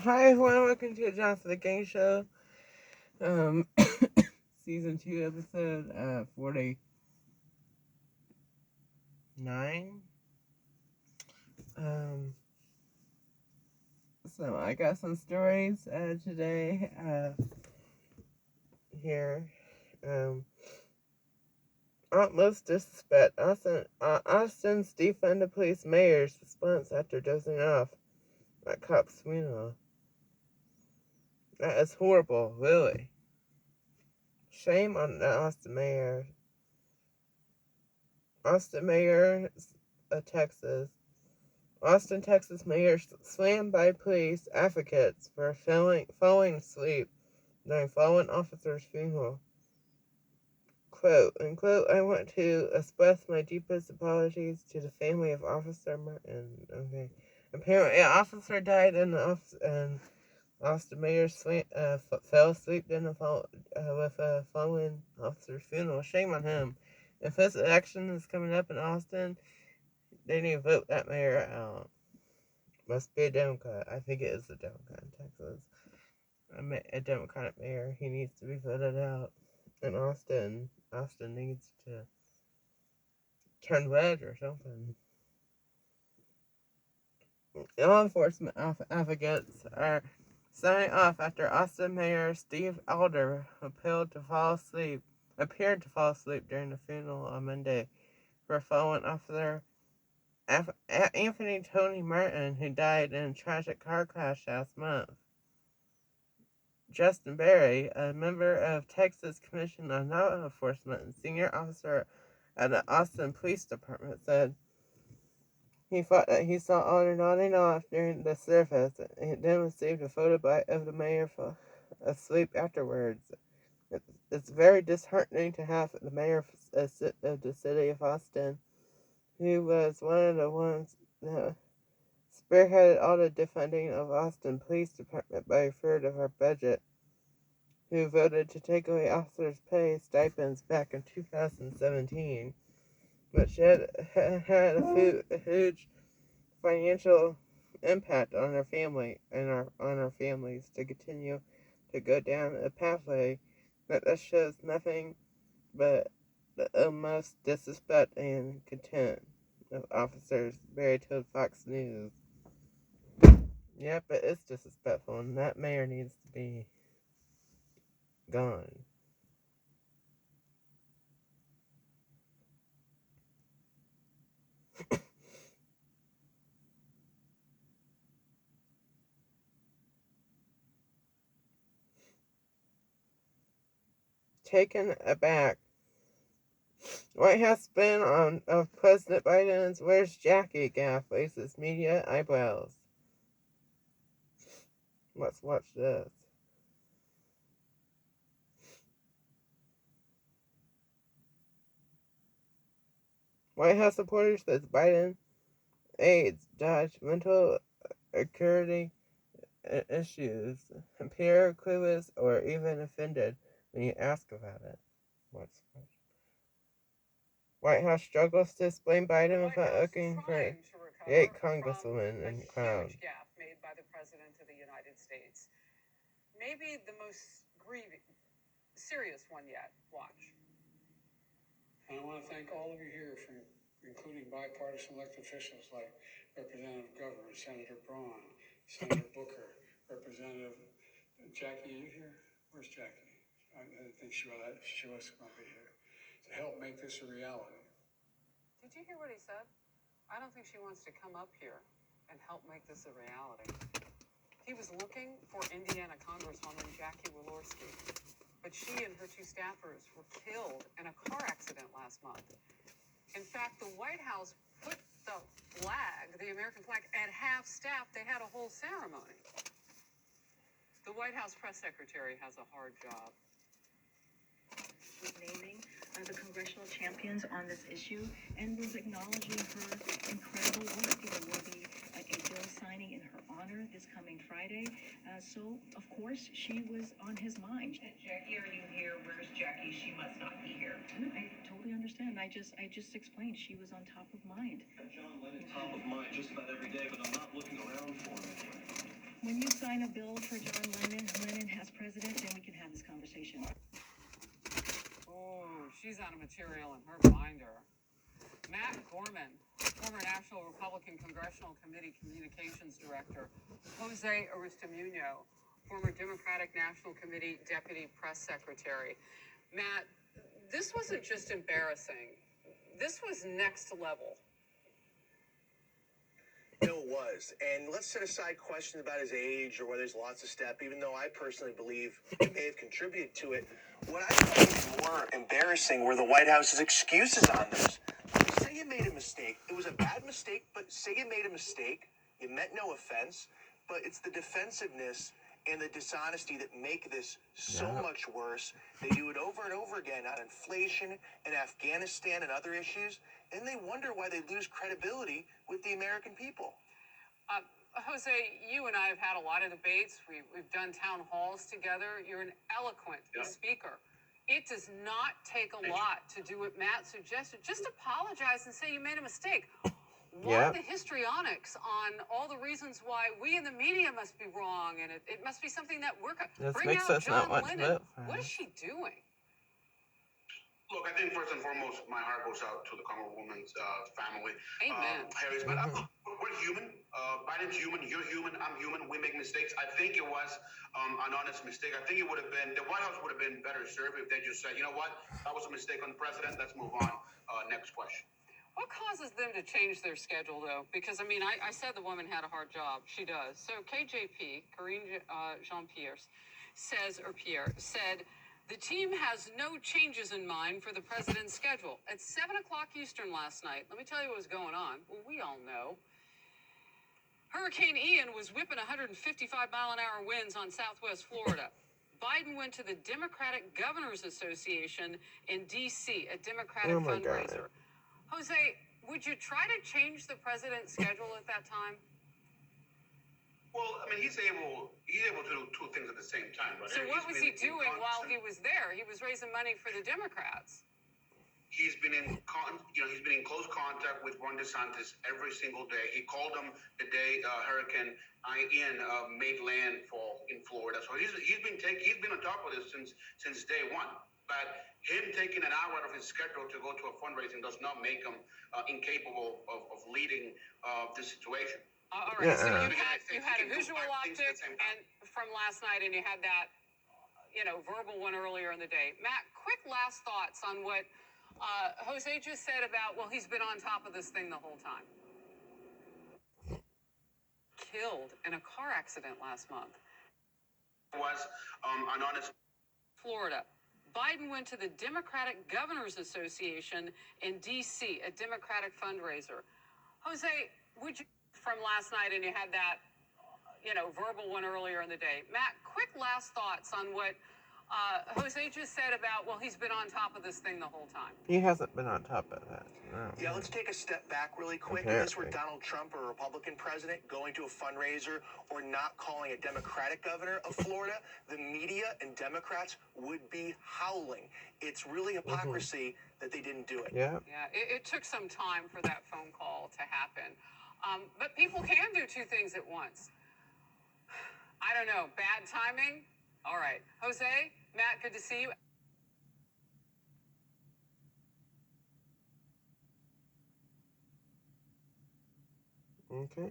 Hi everyone, welcome to the Jonhson Mclang Show. Um, Season 2, episode 49. Um, so I got some stories today here. Um, Utmost disrespect. Austin's defunded police mayor's response after dozing off at cops' funeral. That is horrible, really. Shame on the Austin mayor. Austin mayor, Texas. Austin, Texas mayor slammed by police advocates for falling asleep during fallen officer's funeral. Quote, unquote, I want to express my deepest apologies to the family of Officer Martin. Okay. Apparently, an officer died in the office, and Austin mayor fell asleep with a fallen officer's funeral. Shame on him. If this election is coming up in Austin, they need to vote that mayor out. Must be a Democrat. I think it is a Democrat in Texas. A Democratic mayor. He needs to be voted out. And Austin needs to turn red or something. Law enforcement advocates are signing off after Austin Mayor Steve Alder appeared to fall asleep during the funeral on Monday for a fallen officer, Anthony Tony Martin, who died in a tragic car crash last month. Justin Berry, a member of Texas Commission on Law Enforcement and senior officer at the Austin Police Department, said he thought that he saw Alder nodding off during the service and then received a photo of the mayor asleep afterwards. It's very disheartening to have the mayor of the city of Austin, who was one of the ones that spearheaded all the defunding of Austin Police Department by a third of our budget, who voted to take away officers' pay stipends back in 2017, which had a huge financial impact on our family and on our families to continue to go down a pathway that shows nothing but the utmost disrespect and contempt of officers. Barry told Fox News. Yep, it is disrespectful, and that mayor needs to be gone. Taken aback, White House spin of President Biden's "Where's Jackie" gaffe raises media eyebrows. Let's watch this. White House supporters says Biden aides dodge mental acuity issues, appear clueless or even offended when you ask about it. What's White House struggles to explain Biden without looking for 8 congresswomen in crowd. Made by the President of the United States. Maybe the most serious one yet. Watch. And I want to thank all of you here, including bipartisan elected officials like Representative Governor, Senator Braun, Senator Booker, Representative Jackie. Are you here? Where's Jackie? I didn't think she was going to be here to help make this a reality. Did you hear what he said? I don't think she wants to come up here and help make this a reality. He was looking for Indiana Congresswoman Jackie Walorski, but she and her 2 staffers were killed in a car accident last month. In fact, the White House put the flag, the American flag, at half-staff. They had a whole ceremony. The White House press secretary has a hard job. Naming the congressional champions on this issue and was acknowledging her incredible work. There will be a bill signing in her honor this coming Friday. So, of course, she was on his mind. Jackie, are you here? Where's Jackie? She must not be here. I totally understand. I just explained she was on top of mind. John Lennon's top of mind just about every day, but I'm not looking around for him. When you sign a bill for John Lennon as president, then we can have this conversation. Oh, she's out of material in her binder. Matt Gorman, former National Republican Congressional Committee Communications Director. Jose Aristimuño, former Democratic National Committee Deputy Press Secretary. Matt, this wasn't just embarrassing. This was next level. No, it was. And let's set aside questions about his age or whether he's lost a step, even though I personally believe he may have contributed to it. What I thought was more embarrassing were the White House's excuses on this. Say you made a mistake. It was a bad mistake, but say you made a mistake. You meant no offense, but it's the defensiveness and the dishonesty that make this so much worse. They do it over and over again on inflation and Afghanistan and other issues, and they wonder why they lose credibility with the American people. Jose, you and I have had a lot of debates. We've done town halls together. You're an eloquent speaker. It does not take a lot to do what Matt suggested. Just apologize and say you made a mistake. Why the histrionics on all the reasons why we in the media must be wrong, and it must be something that we're This bring makes out us John not want to Lennon. vote for What him. is she doing? Look, I think first and foremost, my heart goes out to the Congresswoman's family. Amen. Harris, but we're human. Biden's human. You're human. I'm human. We make mistakes. I think it was an honest mistake. I think it would have been, the White House would have been better served if they just said, you know what, that was a mistake on the president. Let's move on. Next question. What causes them to change their schedule, though? Because, I mean, I said the woman had a hard job. She does. So KJP, Karine Jean-Pierre, said, the team has no changes in mind for the president's schedule. At 7 o'clock Eastern last night, let me tell you what was going on. Well, we all know. Hurricane Ian was whipping 155-mile-an-hour winds on southwest Florida. Biden went to the Democratic Governors Association in D.C., a Democratic fundraiser. Jose, would you try to change the president's schedule at that time? Well, I mean, he's able to do two things at the same time, right? So what was he doing while he was there? He was raising money for the Democrats. He's been in close contact with Ron DeSantis every single day. He called him the day Hurricane Ian made landfall in Florida. So he's been on top of this since day one. But him taking an hour out of his schedule to go to a fundraising does not make him incapable of leading the situation. All right. So you had a visual optic and from last night, and you had that, verbal one earlier in the day. Matt, quick last thoughts on what Jose just said about, well, he's been on top of this thing the whole time. Killed in a car accident last month. Was an honest. Florida. Biden went to the Democratic Governors Association in D.C., a Democratic fundraiser. Jose, would you, from last night, and you had that, verbal one earlier in the day. Matt, quick last thoughts on what Jose just said about, well, he's been on top of this thing the whole time. He hasn't been on top of that. No. Yeah, let's take a step back really quick. If this were Donald Trump or a Republican president going to a fundraiser or not calling a Democratic governor of Florida, the media and Democrats would be howling. It's really hypocrisy that they didn't do it. Yeah. Yeah, it took some time for that phone call to happen. But people can do two things at once. I don't know, bad timing? All right. Jose, Matt, good to see you. Okay.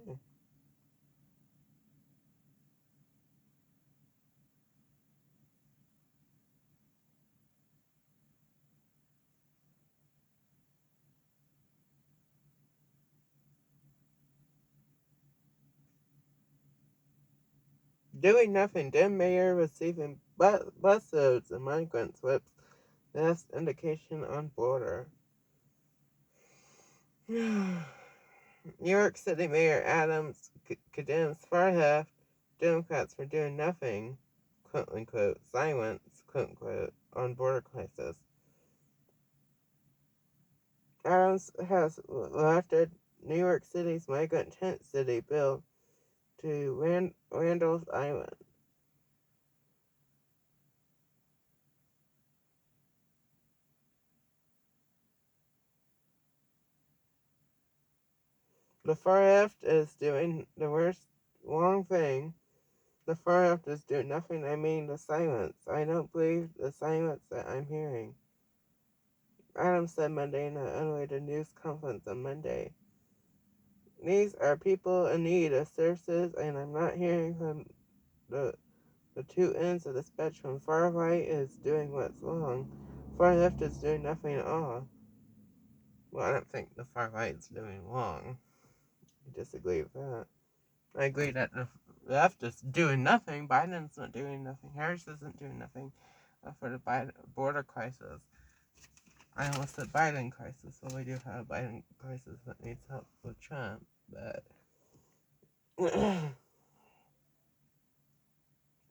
Doing nothing. Dem mayor receiving busloads of migrant slips. Best indication on border. New York City Mayor Adams condemns far-left Democrats for doing nothing, quote-unquote, silence, quote-unquote, on border crisis. Adams has drafted New York City's migrant tent city bill to Randall's Island. The far left is doing the worst wrong thing The far left is doing nothing. I mean the silence. I don't believe the silence that I'm hearing. Adams said Monday in an unrelated news conference on Monday. These are people in need of services, and I'm not hearing from the two ends of the spectrum. Far right is doing what's wrong. Far left is doing nothing at all. Well, I don't think the far right is doing wrong. I disagree with that. I agree that the left is doing nothing. Biden's not doing nothing. Harris isn't doing nothing for the border crisis. I almost said Biden crisis. Well, we do have a Biden crisis that needs help with Trump, but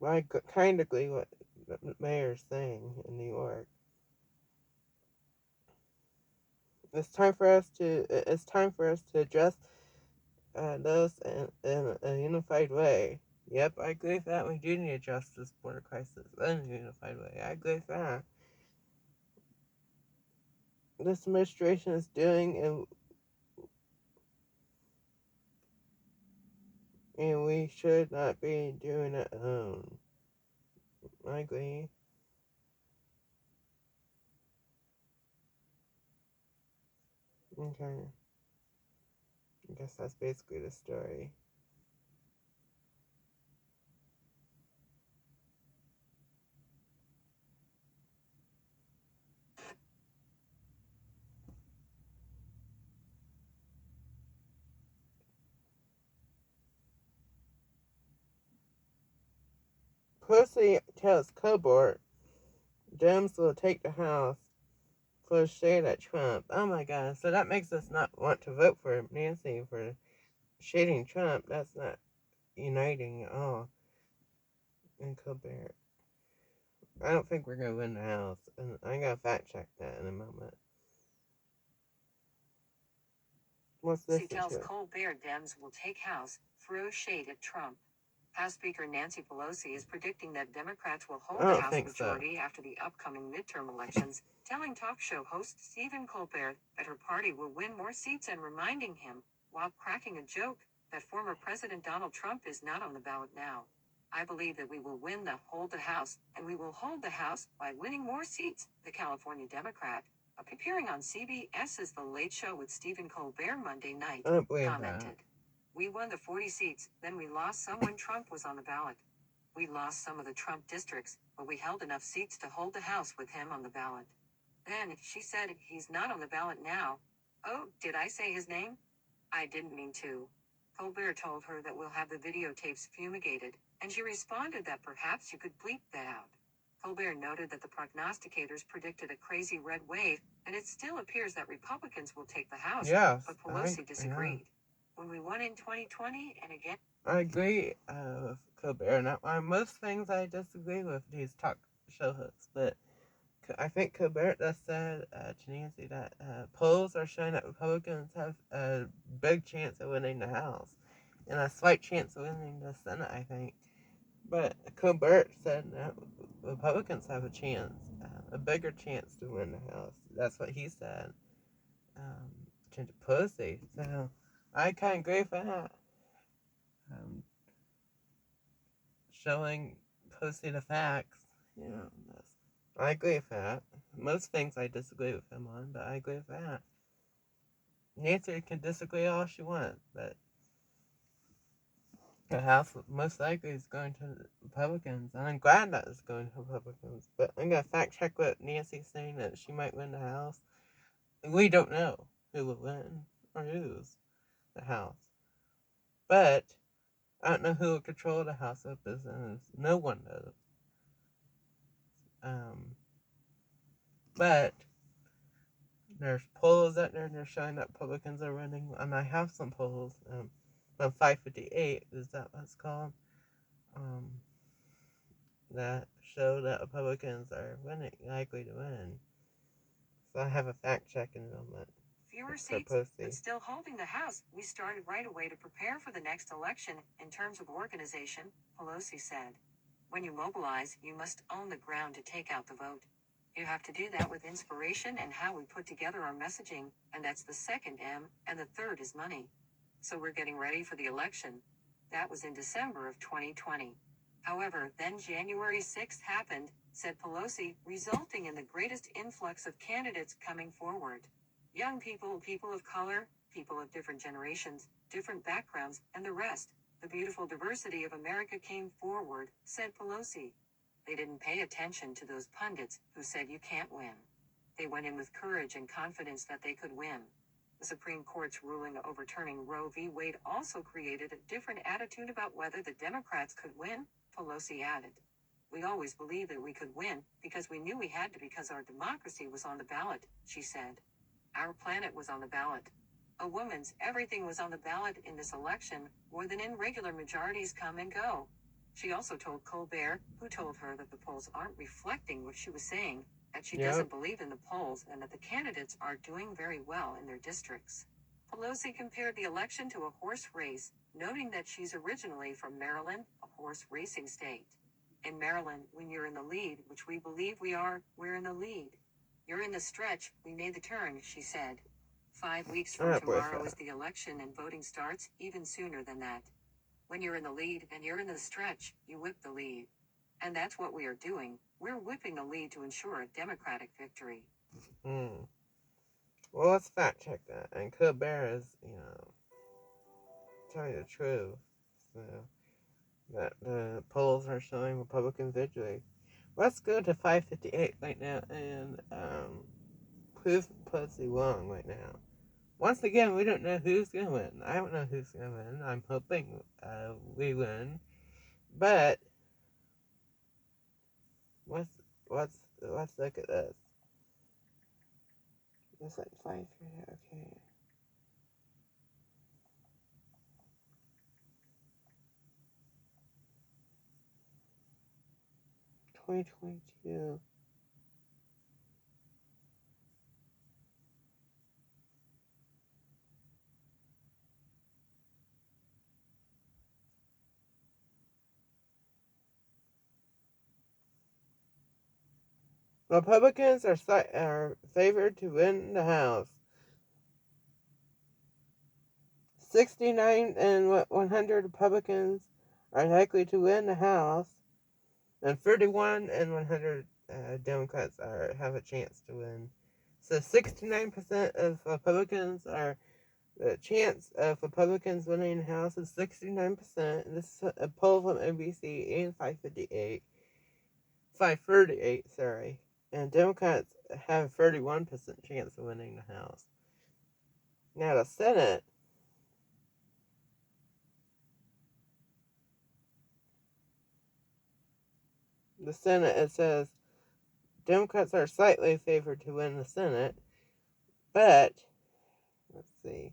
I kind of agree what the mayor's saying in New York. It's time for us to address those in a unified way. Yep, I agree with that. We do need to address this border crisis in a unified way. I agree with that. This administration is doing, and we should not be doing it alone. I agree. Okay. I guess that's basically the story. Pelosi tells Cobart Dems will take the House for shade at Trump. Oh my god, so that makes us not want to vote for Nancy for shading Trump. That's not uniting at all. And Colbert. I don't think we're going to win the House, and I'm going to fact check that in a moment. What's this? She tells Colbert Dems will take House, throw shade at Trump. House Speaker Nancy Pelosi is predicting that Democrats will hold the House majority after the upcoming midterm elections, telling talk show host Stephen Colbert that her party will win more seats and reminding him, while cracking a joke, that former President Donald Trump is not on the ballot now. I believe that we will hold the House, and we will hold the House by winning more seats, the California Democrat, appearing on CBS's The Late Show with Stephen Colbert Monday night, commented. We won the 40 seats, then we lost some when Trump was on the ballot. We lost some of the Trump districts, but we held enough seats to hold the House with him on the ballot. Then, she said, he's not on the ballot now. Oh, did I say his name? I didn't mean to. Colbert told her that we'll have the videotapes fumigated, and she responded that perhaps you could bleep that out. Colbert noted that the prognosticators predicted a crazy red wave, and it still appears that Republicans will take the House, but Pelosi disagreed. When we won in 2020, and again... I agree with Colbert. Now, on most things I disagree with these talk show hosts, but I think Colbert just said to Nancy that polls are showing that Republicans have a big chance of winning the House, and a slight chance of winning the Senate, I think. But Colbert said that Republicans have a chance, a bigger chance to win the House. That's what he said to Pelosi. So I kind of agree with that. Showing Pelosi the facts, I agree with that. Most things I disagree with him on, but I agree with that. Nancy can disagree all she wants, but the House most likely is going to Republicans, and I'm glad that it's going to Republicans. But I'm going to fact check what Nancy's saying, that she might win the House. We don't know who will win or lose the House. But I don't know who will control the House of Representatives. No one knows. But there's polls out there, and they're showing that Republicans are winning. And I have some polls. 558 is that what it's called? That show that Republicans are likely to win. So I have a fact check in a moment. Fewer seats, but still holding the House. We started right away to prepare for the next election in terms of organization, Pelosi said. When you mobilize, you must own the ground to take out the vote. You have to do that with inspiration and how we put together our messaging, and that's the second M, and the third is money. So we're getting ready for the election. That was in December of 2020. However, then January 6th happened, said Pelosi, resulting in the greatest influx of candidates coming forward. Young people, people of color, people of different generations, different backgrounds, and the rest. The beautiful diversity of America came forward, said Pelosi. They didn't pay attention to those pundits who said you can't win. They went in with courage and confidence that they could win. The Supreme Court's ruling overturning Roe v. Wade also created a different attitude about whether the Democrats could win, Pelosi added. We always believed that we could win because we knew we had to because our democracy was on the ballot, she said. Our planet was on the ballot. A woman's everything was on the ballot in this election, more than in regular majorities come and go. She also told Colbert, who told her that the polls aren't reflecting what she was saying, that she doesn't believe in the polls and that the candidates are doing very well in their districts. Pelosi compared the election to a horse race, noting that she's originally from Maryland, a horse racing state. In Maryland, when you're in the lead, which we believe we are, we're in the lead. You're in the stretch, we made the turn, she said. 5 weeks from tomorrow is the election and voting starts, even sooner than that. When you're in the lead and you're in the stretch, you whip the lead. And that's what we are doing. We're whipping the lead to ensure a Democratic victory. Well, let's fact check that. And Colbert is, telling the truth. So, that the polls are showing Republican victory. Let's go to 558 right now and prove Pelosi wrong right now. Once again, we don't know who's going to win. I don't know who's going to win. I'm hoping we win. But let's look at this. It's like 5 here. Okay. $2022. Republicans are favored to win the House. 69 and 100 Republicans are likely to win the House, and 31 and 100 Democrats have a chance to win. So 69% of Republicans are the chance of Republicans winning the House is 69%. This is a poll from NBC and 538, sorry. And Democrats have a 31% chance of winning the House. Now the Senate, it says Democrats are slightly favored to win the Senate, but let's see.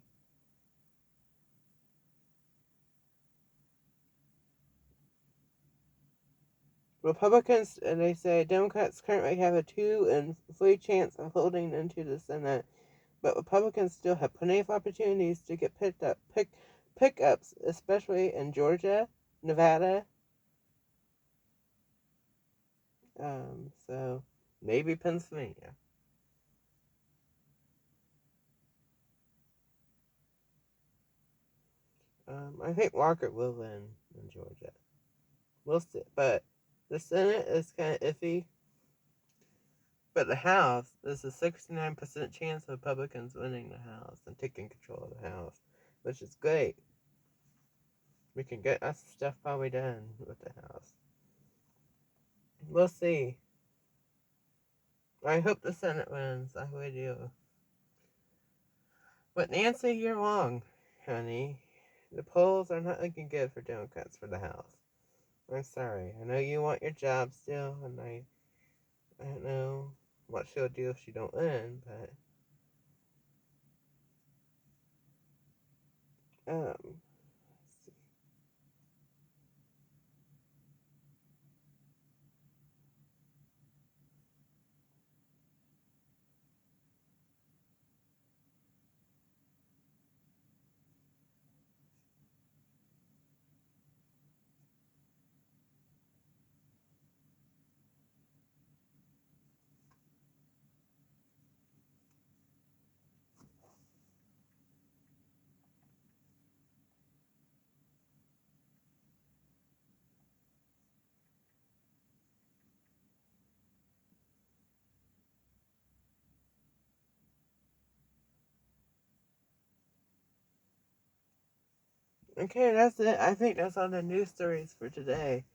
Republicans, and they say Democrats currently have a 2 in 3 chance of holding into the Senate, but Republicans still have plenty of opportunities to get pickups, especially in Georgia, Nevada, so maybe Pennsylvania. I think Walker will win in Georgia. We'll see, but the Senate is kind of iffy. But the House, there's a 69% chance of Republicans winning the House and taking control of the House, which is great. We can get us stuff probably done with the House. We'll see. I hope the Senate wins. I really do. But Nancy, you're wrong, honey. The polls are not looking good for Democrats for the House. I'm sorry. I know you want your job still, and I don't know what she'll do if she don't win, but let's see. Okay, that's it. I think that's all the news stories for today.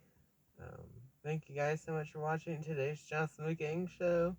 Thank you guys so much for watching today's Jonhson Mclang Show.